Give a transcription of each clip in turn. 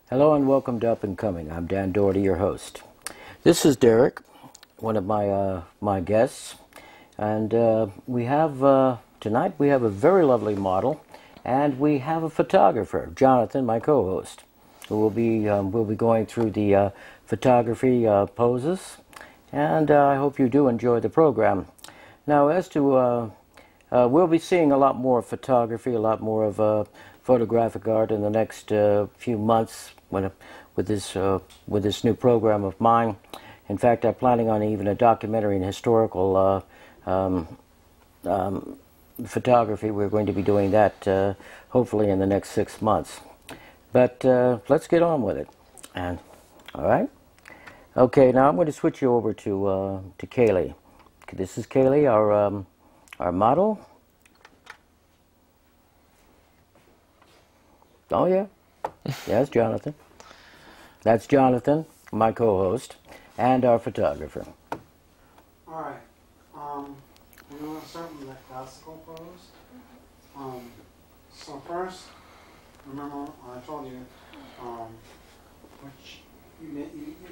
Hello and welcome to Up and Coming. I'm Dan Doherty, your host. This is Derek, one of my guests, and we have tonight we have a very lovely model, and we have a photographer, Jonathan, my co-host, who will be going through the photography poses, and I hope you do enjoy the program. Now, as to we'll be seeing a lot more photography, a lot more of photographic art in the next few months with this new program of mine. In fact, I'm planning on even a documentary and historical photography. We're going to be doing that hopefully in the next 6 months. But let's get on with it. And all right. Okay. Now I'm going to switch you over to Kaylee. This is Kaylee, our model. Oh yeah, yes, Jonathan. That's Jonathan, my co-host, and our photographer. All right. We're going to start with the classical pose. So first, remember I told you, which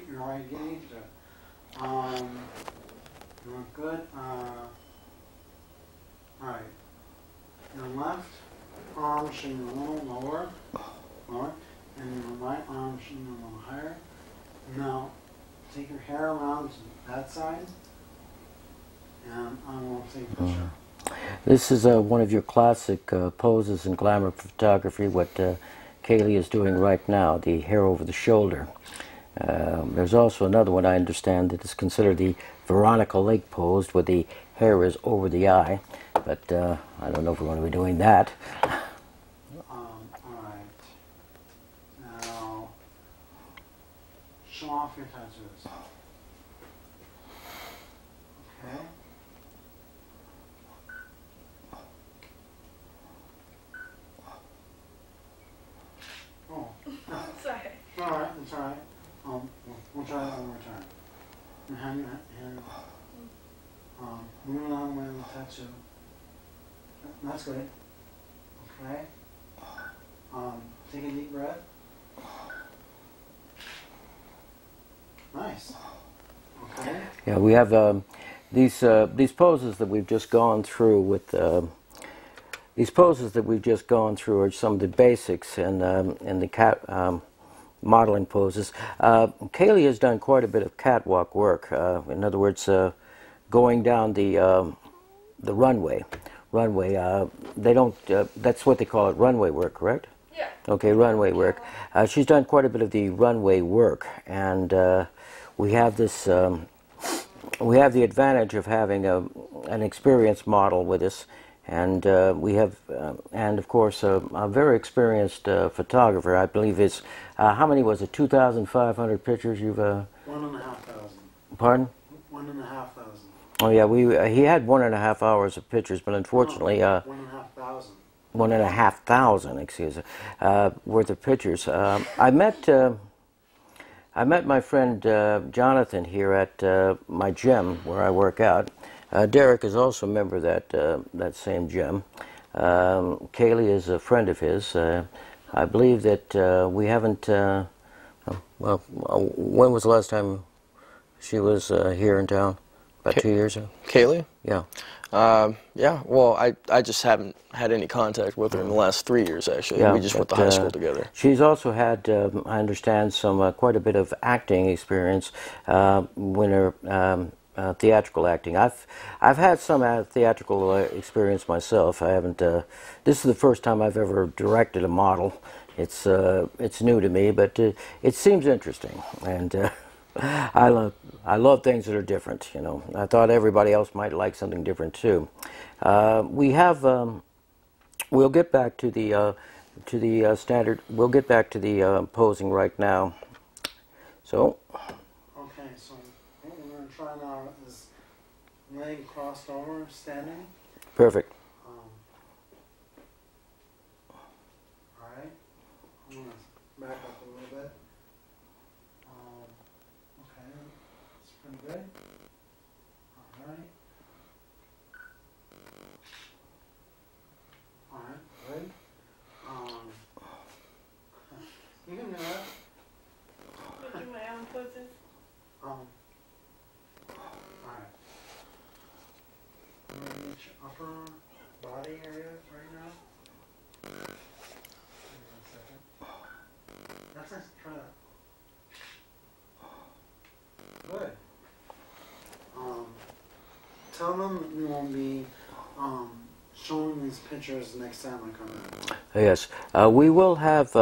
you're already getting into it. You look good. All right. Your left arm should be a little lower, and your right arm should be a little higher. Now, take your hair around to that side, and I will take a picture. This is one of your classic poses in glamour photography, what Kaylee is doing right now, the hair over the shoulder. There's also another one I understand that is considered the Veronica Lake pose, where the hair is over the eye, but I don't know if we're going to be doing that. Alright. Now, show off your tattoos. Okay? Oh. Sorry. Alright, it's alright. We'll try that one more time. And hand moving on with the tattoo. That's good. Okay. Take a deep breath. Nice. Okay. Yeah, we have these poses that we've just gone through with these poses that we've just gone through are some of the basics in the modeling poses. Kaylee has done quite a bit of catwalk work. In other words, going down the runway. They don't. That's what they call it, runway work, correct? Yeah. Okay, runway work. She's done quite a bit of the runway work, and we have this. We have the advantage of having an experienced model with us, and we have, and of course, a very experienced photographer. I believe it's how many was it? 2,500 pictures you've. 1,500. Pardon? 1,500. Oh yeah, he had 1.5 hours of pictures, but unfortunately, 1,500. 1,500, excuse me, worth of pictures. I met my friend Jonathan here at my gym where I work out. Derek is also a member of that same gym. Kaylee is a friend of his. I believe that we haven't. Well, when was the last time she was here in town? About 2 years ago. Kaylee? Yeah. Yeah, well, I just haven't had any contact with her in the last 3 years, actually. Yeah, we just went to high school together. She's also had, I understand, some quite a bit of acting experience when her theatrical acting. I've had some theatrical experience myself. I haven't. This is the first time I've ever directed a model. It's new to me, but it seems interesting, and I love things that are different. You know, I thought everybody else might like something different too. We have. We'll get back to the standard. We'll get back to the posing right now. So. Okay, so what we're going to try now is leg crossed over, standing. Perfect. Alright. I'm going to back up a little bit. Okay, that's pretty good. Alright. Alright, good. You can do that. Alright. I'm gonna get your upper body area right now. Give me 1 second. That's nice. Try that. Good. Tell them that we won't be showing these pictures next time I come in. Yes, we will have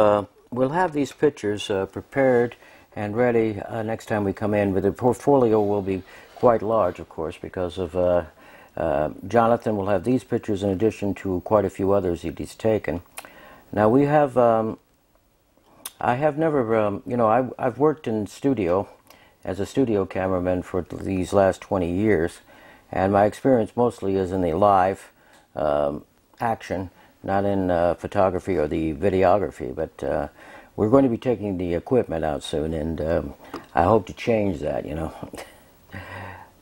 we'll have these pictures prepared and ready next time we come in. But the portfolio will be quite large, of course, because of Jonathan will have these pictures in addition to quite a few others he's taken. Now we have. I have never, you know, I've worked in studio as a studio cameraman for these last 20 years, and my experience mostly is in the live action, not in photography or the videography. But we're going to be taking the equipment out soon, and I hope to change that, you know.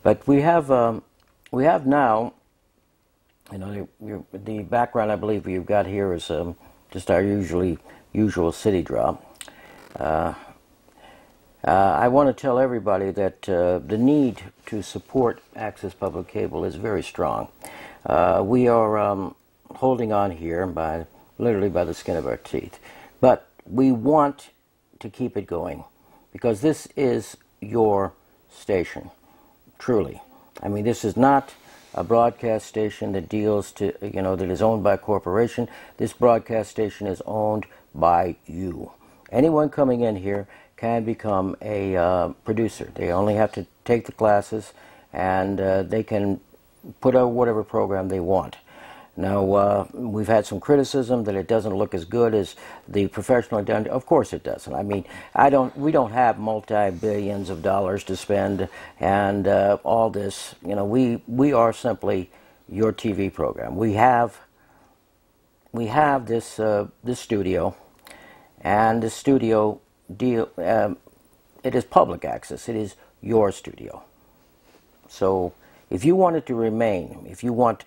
But we have now, you know, the background I believe you've got here is just our usual city drop. I want to tell everybody that the need to support Access Public Cable is very strong. We are holding on here literally by the skin of our teeth. But we want to keep it going because this is your station, truly. I mean, this is not a broadcast station that deals to, you know, that is owned by a corporation. This broadcast station is owned by you. Anyone coming in here can become a producer. They only have to take the classes, and they can put out whatever program they want. Now, we've had some criticism that it doesn't look as good as the professionally done. Of course it doesn't. I mean, we don't have multi-billions of dollars to spend and all this. You know, we are simply your TV program. We have this this studio, and the studio it is public access. It is your studio. So if you want it to remain, if you want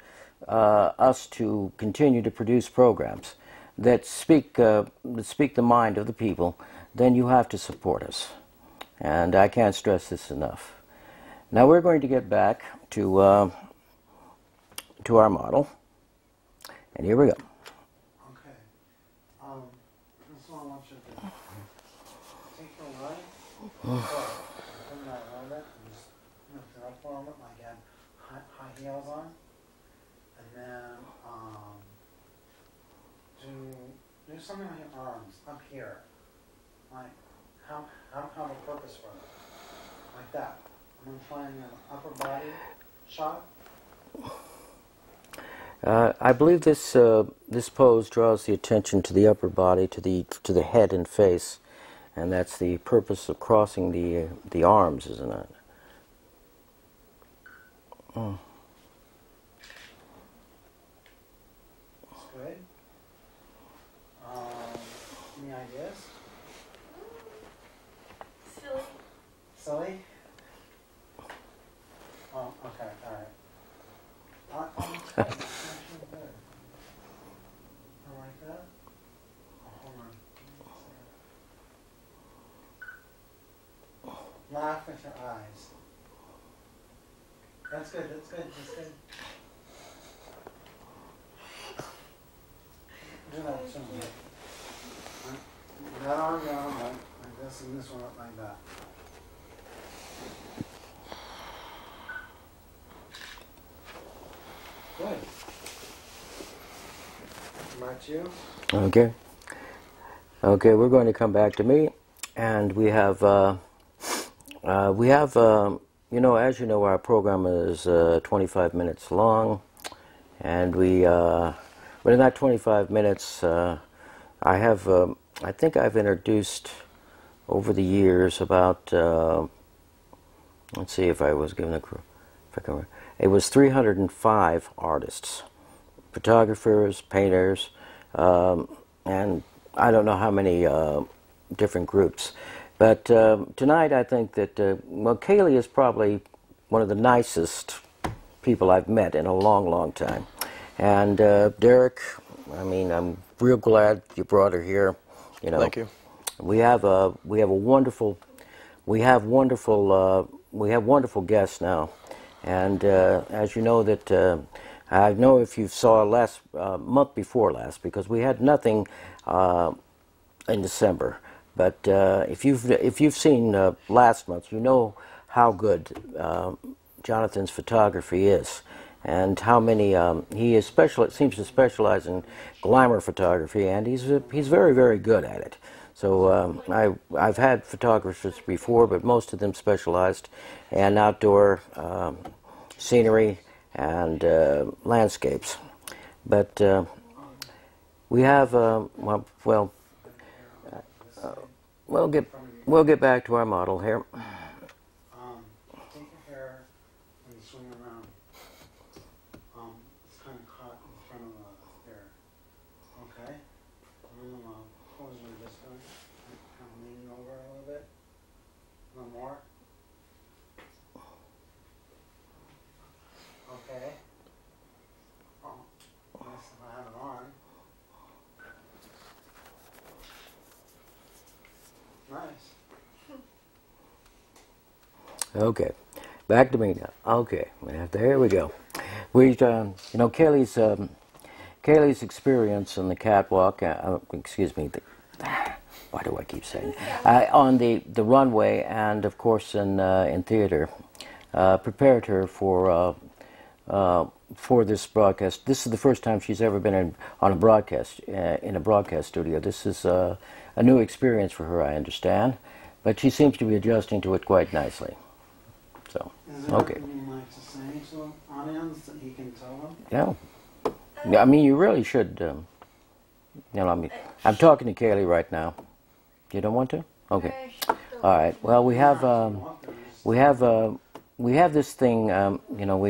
us to continue to produce programs that speak the mind of the people, then you have to support us. And I can't stress this enough. Now we're going to get back to our model, and here we go. Okay. This is what I want you to do. Take the right, turn that around it, and just lift it up a little bit, like you had high heels on. And then do something with your arms up here, like have a purpose for it, like that. I'm gonna try and have an upper body shot. I believe this this pose draws the attention to the upper body, to the head and face, and that's the purpose of crossing the arms, isn't it? Mm. Good. Any ideas? Silly? Oh, okay, alright. I like that. Oh, hold on. Laugh with your eyes. That's good, that's good, that's good. Do that too. That arm down like this, and this one up like that. Good. Back to you. Okay. Okay, we're going to come back to me, and we have you know, as you know, our program is 25 minutes long, and but in that 25 minutes, I think I've introduced over the years about, let's see if I was given if I can, it was 305 artists, photographers, painters, and I don't know how many different groups. But tonight I think that, well, Kaylee is probably one of the nicest people I've met in a long, long time. And Derek, I mean, I'm real glad you brought her here. You know, Thank you. We have a wonderful we have wonderful guests now, and as you know that I know if you saw last month before last, because we had nothing in December. But if you've seen last month, you know how good Jonathan's photography is, and how many he is seems to specialize in glamour photography, and he's very, very good at it. So I've had photographers before, but most of them specialized in outdoor scenery and landscapes. But we have we'll get back to our model here. Take your hair and swing around. It's kind of caught in front of the hair. Okay? And then pose like this one. Kind of leaning over a little bit. A little more. Okay. Oh, nice if I have it on. Nice. Okay, back to me now. Okay, there we go. We, you know, Kaylee's experience on the catwalk. Excuse me. Why do I keep saying on the runway, and of course in theater, prepared her for this broadcast. This is the first time she's ever been on a broadcast in a broadcast studio. This is a new experience for her, I understand, but she seems to be adjusting to it quite nicely. So, okay. Is there anything you'd like to say to the audience that he can tell them? Yeah. I mean, you really should. You know, I mean, I'm talking to Kaylee right now. You don't want to? Okay. All right. Well, we have this thing. You know,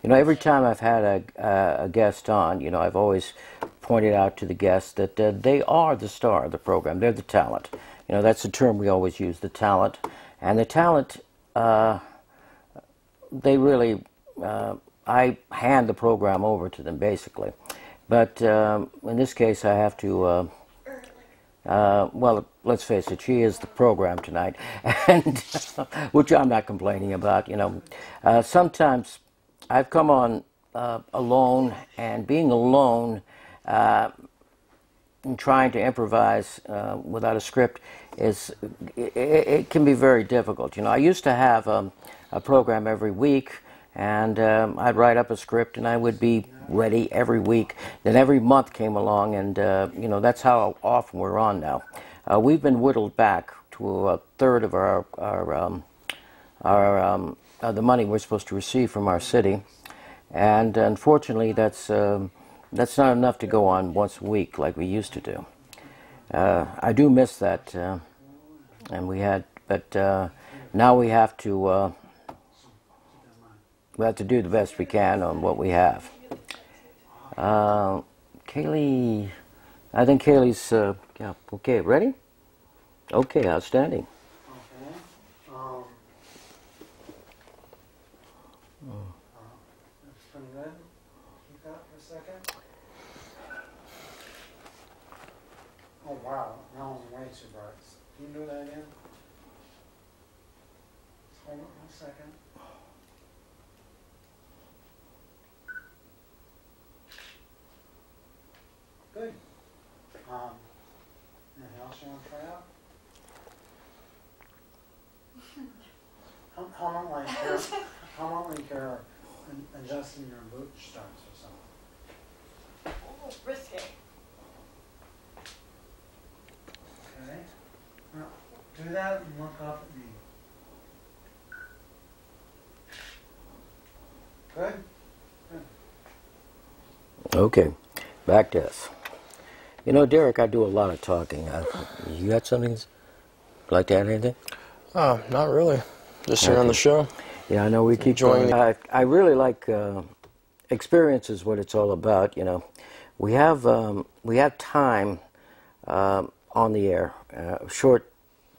every time I've had a guest on, you know, I've always pointed out to the guests that they are the star of the program. They're the talent. You know, that's the term we always use, the talent. And the talent, they really, I hand the program over to them, basically. But in this case, I have to, well, let's face it, she is the program tonight, and which I'm not complaining about, you know. Sometimes I've come on alone, and being alone and trying to improvise without a script it can be very difficult. You know, I used to have a program every week, and I'd write up a script, and I would be ready every week. Then every month came along, and you know, that's how often we're on now. We've been whittled back to a third of the money we're supposed to receive from our city, and unfortunately, that's not enough to go on once a week like we used to do. I do miss that, and we had, but now we have to do the best we can on what we have. Kaylee, I think Kaylee's, yeah, okay, ready? Okay, outstanding. Okay. That's pretty good. Keep that for a second. Oh wow, that was way too bright. Can you do that again? Hold on 1 second. Good. Anything else you want to try out? How long like you're adjusting your bootstraps or something? Oh, risky. Okay. Now, do that and look up at me. Good? Good. Okay, back to us. You know, Derek, I do a lot of talking. You got something? Like to add anything? Not really. Just here on the show. Yeah, I know we keep Enjoying going. I really like experience is what it's all about. You know, we have time on the air, short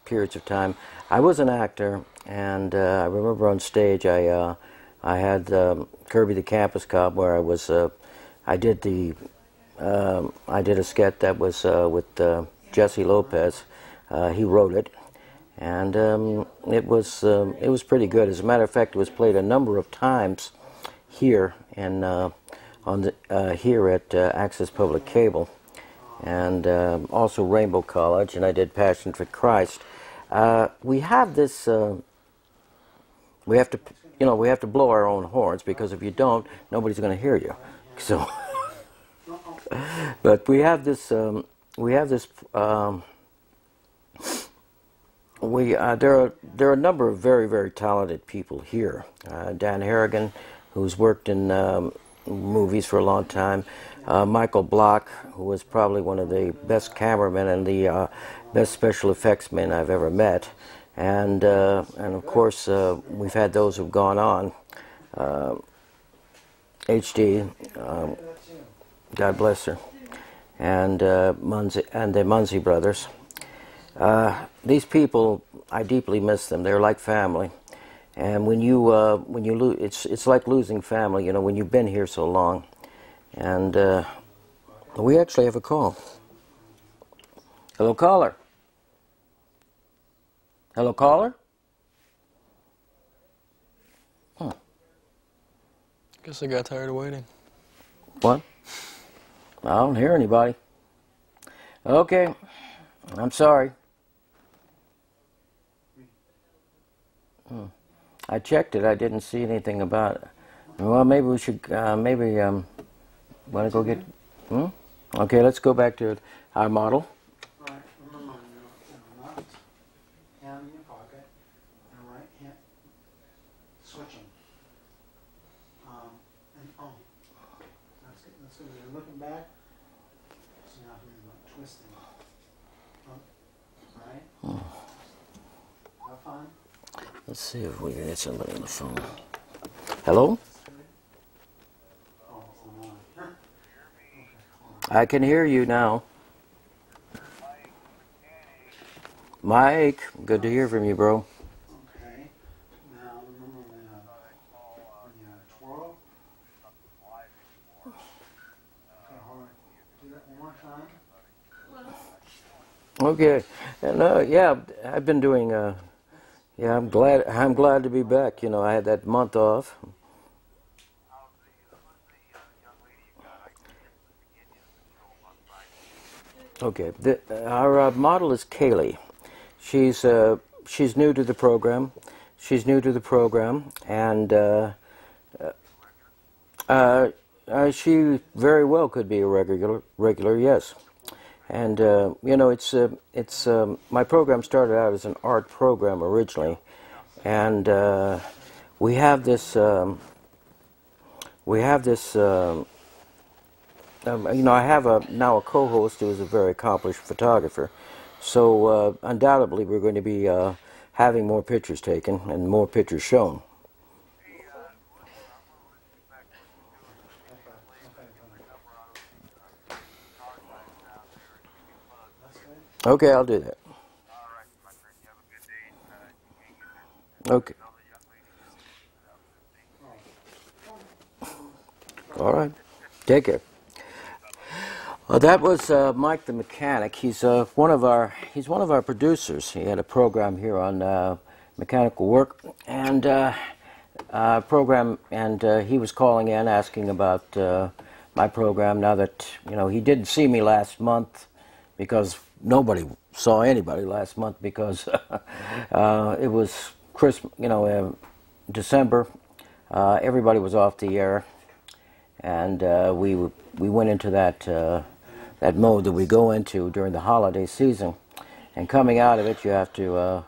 periods of time. I was an actor, and I remember on stage I had Kirby the Campus Cop, where I was I did a sketch that was with Jesse Lopez. He wrote it, and it was pretty good. As a matter of fact, it was played a number of times here in here at Access Public Cable, and also Rainbow College, and I did Passion for Christ. We have this. We have to, we have to blow our own horns, because if you don't, nobody's going to hear you. So, but we have this. There are a number of very, very talented people here. Dan Harrigan, who's worked in movies for a long time. Michael Block, who was probably one of the best cameramen and the best special effects men I've ever met. And of course, we've had those who've gone on. HD, God bless her, and the Munzie brothers. These people, I deeply miss them. They're like family, and when you lose, it's like losing family. When you've been here so long. And we actually have a call. Hello, caller. Hello, caller. Guess I got tired of waiting. What? I don't hear anybody. Okay, I'm sorry. I checked it. I didn't see anything about it. Well, maybe we should. Want to go get? Okay, let's go back to our model. Right. Remember, left hand in your pocket, and right hand switching. That's good. That's good. You're looking back, so you're not going to twisting. Right. Have fun. Let's see if we can get somebody on the phone. Hello? I can hear you now. Mike, good to hear from you, bro. Okay. Now remember when you twirl. Okay, hold on. Do that one more time. Okay, and yeah, I've been doing. Yeah, I'm glad to be back. I had that month off. Okay, our model is Kaylee. She's new to the program. And she very well could be a regular, yes. And it's my program started out as an art program originally, and we have this. I have now a co-host who is a very accomplished photographer, so undoubtedly we're going to be having more pictures taken and more pictures shown. Okay, I'll do that. Okay. All right. Take care. That was Mike the mechanic. He's one of our producers. He had a program here on mechanical work and he was calling in asking about my program. Now that he didn't see me last month because nobody saw anybody last month because it was Christmas, December. Everybody was off the air, and we went into that mode that we go into during the holiday season. And coming out of it, you have to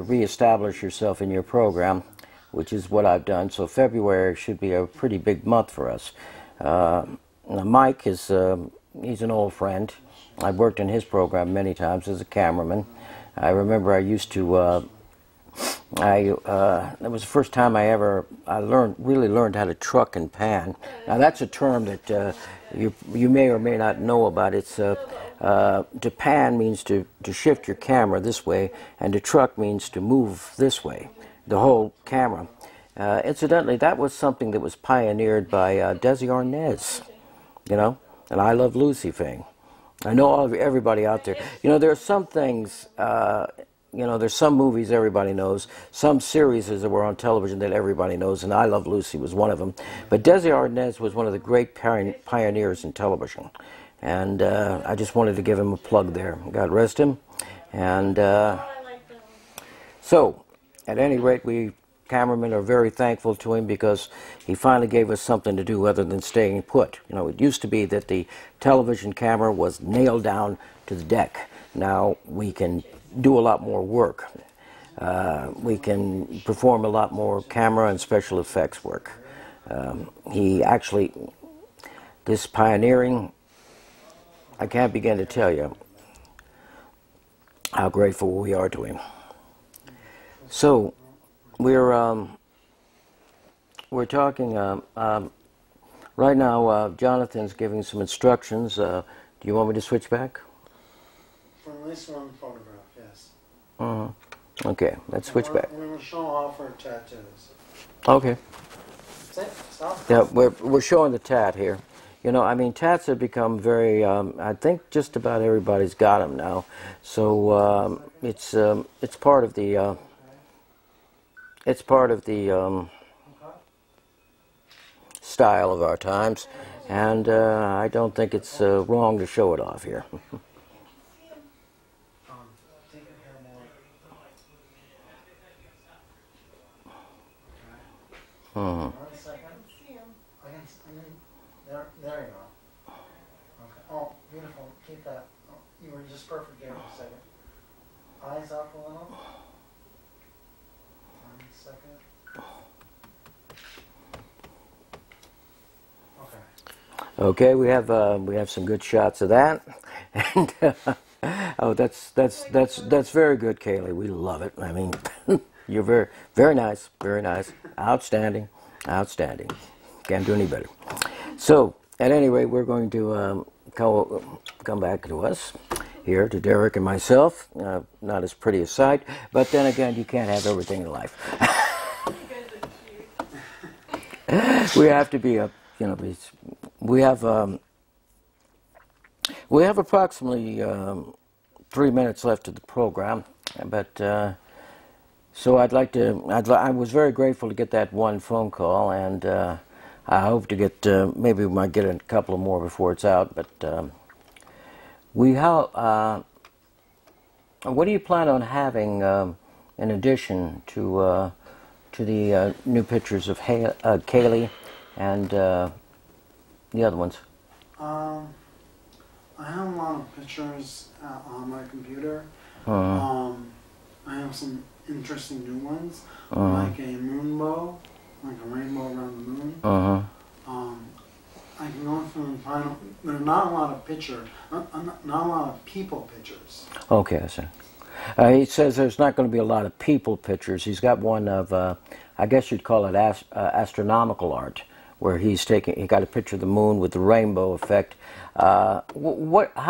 reestablish yourself in your program, which is what I've done. So February should be a pretty big month for us. Mike is he's an old friend. I've worked in his program many times as a cameraman. I remember I used to. That was the first time I really learned how to truck and pan. Now that's a term that you may or may not know about. It's to pan means to shift your camera this way, and to truck means to move this way, the whole camera. Incidentally, that was something that was pioneered by Desi Arnaz, and I Love Lucy thing. I know everybody out there. There are some things, you know, there's some movies everybody knows, some series that were on television that everybody knows, and I Love Lucy was one of them. But Desi Arnaz was one of the great pioneers in television. And I just wanted to give him a plug there. God rest him. And so, at any rate, we cameramen are very thankful to him because he finally gave us something to do other than staying put. You know, it used to be that the television camera was nailed down to the deck. Now we can do a lot more work. We can perform a lot more camera and special effects work. He actually, this pioneering, I can't begin to tell you how grateful we are to him. So, we're talking right now. Jonathan's giving some instructions. Do you want me to switch back? For at least one photograph, yes. Okay, let's switch back. We're going to show off our tattoos. Okay. That's it. Stop. Yeah, we're showing the tat here. You know, I mean, tats have become very. I think just about everybody's got them now. So it's part of the. It's part of the style of our times, and I don't think it's wrong to show it off here. One second. There you go. Okay. Oh, beautiful. Keep that. Oh, you were just perfect there for a second. Eyes up a little. 1 second. Okay, we have some good shots of that, and oh, that's very good, Kaylee. We love it. I mean, you're very nice, outstanding. Can't do any better. So, at any rate, we're going to come back to us here, to Derek and myself. Not as pretty a sight, but then again, you can't have everything in life. We have to be we have approximately 3 minutes left of the program, but so I was very grateful to get that one phone call, and I hope to get maybe we might get a couple more before it's out. But what do you plan on having in addition to the new pictures of Kaylee and the other ones? I have a lot of pictures on my computer. I have some interesting new ones, like a moon bow, like a rainbow around the moon. I can go through and find them. There are not a lot of pictures, not a lot of people pictures. Okay, I see. He says there's not going to be a lot of people pictures. He's got one of, I guess you'd call it astronomical art, where he got a picture of the moon with the rainbow effect. How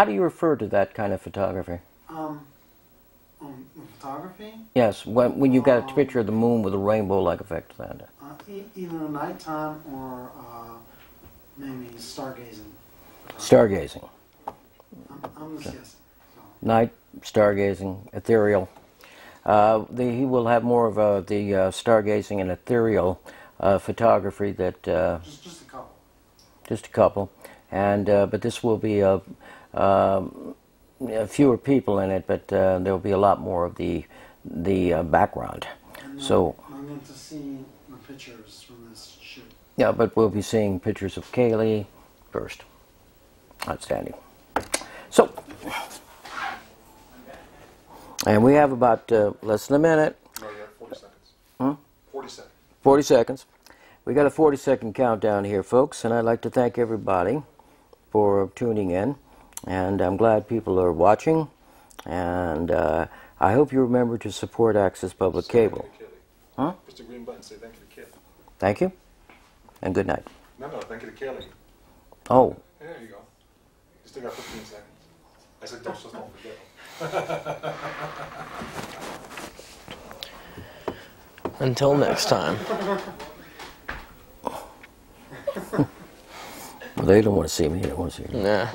do you refer to that kind of photography? Photography? Yes, when you got a picture of the moon with a rainbow-like effect. Either nighttime or maybe stargazing. Stargazing. I'm just guessing. So. Night, stargazing, ethereal. He will have more of the stargazing and ethereal photography that just a couple. Just a couple, and but this will be fewer people in it, but there will be a lot more of the background. And so I'm going to see the pictures from this shoot. Yeah, but we'll be seeing pictures of Kaylee first. Outstanding. So, and we have about less than a minute. No, you have 40 seconds. 40 seconds. 40 seconds. We got a 40-second countdown here, folks, and I'd like to thank everybody for tuning in. And I'm glad people are watching. And I hope you remember to support Access Public Cable. Huh? Push the green button. Say thank you to Kelly. Thank you, and good night. No, thank you to Kelly. Oh. There you go. You still got 15 seconds. I said don't forget. Until next time. Well, they don't want to see me. They don't want to see me. Nah.